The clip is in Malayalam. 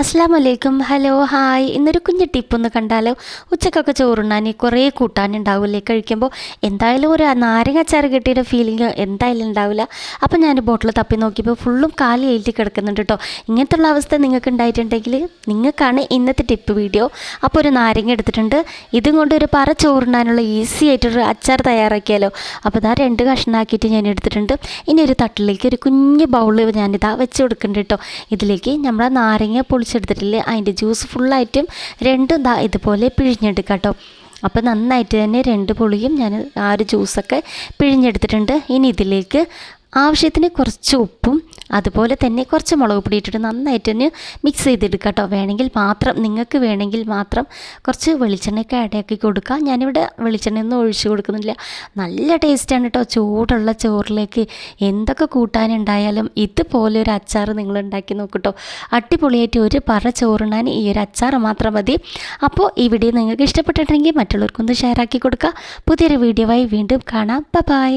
അസ്സലാമലൈക്കും. Hello, hi. ഇന്നൊരു കുഞ്ഞ് ടിപ്പൊന്ന് കണ്ടാലോ? ഉച്ചക്കൊക്കെ ചോറുണ്ണാൻ കുറേ കൂട്ടാനുണ്ടാവില്ലേ കഴിക്കുമ്പോൾ? എന്തായാലും ഒരു നാരങ്ങ അച്ചാർ കിട്ടിയൊരു ഫീലിംഗ് എന്തായാലും ഉണ്ടാവില്ല. അപ്പം ഞാൻ ബോട്ടിൽ തപ്പി നോക്കിയപ്പോൾ ഫുള്ളും കാലി എഴുതി കിടക്കുന്നുണ്ട് കേട്ടോ. ഇങ്ങനത്തുള്ള അവസ്ഥ നിങ്ങൾക്ക് ഉണ്ടായിട്ടുണ്ടെങ്കിൽ നിങ്ങൾക്കാണ് ഇന്നത്തെ ടിപ്പ് വീഡിയോ. അപ്പോൾ ഒരു നാരങ്ങ എടുത്തിട്ടുണ്ട്. ഇതും കൊണ്ട് ഒരു പറ ചോറുണ്ണാനുള്ള ഈസി ആയിട്ടൊരു അച്ചാർ തയ്യാറാക്കിയാലോ. അപ്പോൾ ഇതാ 2 കഷ്ണമാക്കിയിട്ട് ഞാൻ എടുത്തിട്ടുണ്ട്. ഇനി ഒരു തട്ടിലേക്ക് ഒരു കുഞ്ഞ് ബൗളിൽ ഞാനിതാ വെച്ച് കൊടുക്കുന്നുണ്ട് കേട്ടോ. ഇതിലേക്ക് നമ്മളെ നാരങ്ങ പൊളിച്ചെടുത്തിട്ടില്ലേ, അതിൻ്റെ ജ്യൂസ് ഫുള്ളായിട്ടും രണ്ടും ദാ ഇതുപോലെ പിഴിഞ്ഞെടുക്കാം കേട്ടോ. അപ്പോൾ നന്നായിട്ട് തന്നെ 2 പൊളിയും ഞാൻ ആ ഒരു ജ്യൂസൊക്കെ പിഴിഞ്ഞെടുത്തിട്ടുണ്ട്. ഇനി ഇതിലേക്ക് ആവശ്യത്തിന് കുറച്ച് ഉപ്പും അതുപോലെ തന്നെ കുറച്ച് മുളക് പൊടി ഇട്ടിട്ട് നന്നായിട്ട് തന്നെ മിക്സ് ചെയ്തെടുക്കുക കേട്ടോ. നിങ്ങൾക്ക് വേണമെങ്കിൽ മാത്രം കുറച്ച് വെളിച്ചെണ്ണയൊക്കെ ആക്കി കൊടുക്കുക. ഞാനിവിടെ വെളിച്ചെണ്ണയൊന്നും ഒഴിച്ച് കൊടുക്കുന്നില്ല. നല്ല ടേസ്റ്റാണ് കേട്ടോ. ചൂടുള്ള ചോറിലേക്ക് എന്തൊക്കെ കൂട്ടാനുണ്ടായാലും ഇതുപോലെ ഒരു അച്ചാർ നിങ്ങൾ ഉണ്ടാക്കി നോക്കട്ടോ. അടിപൊളിയായിട്ട് ഒരു പറ ചോറുണ്ണാൻ ഈ ഒരു അച്ചാർ മാത്രം മതി. അപ്പോൾ ഈ വീഡിയോ നിങ്ങൾക്ക് ഇഷ്ടപ്പെട്ടിട്ടുണ്ടെങ്കിൽ മറ്റുള്ളവർക്കൊന്ന് ഷെയർ ആക്കി കൊടുക്കുക. പുതിയൊരു വീഡിയോവായി വീണ്ടും കാണാം. ബൈ.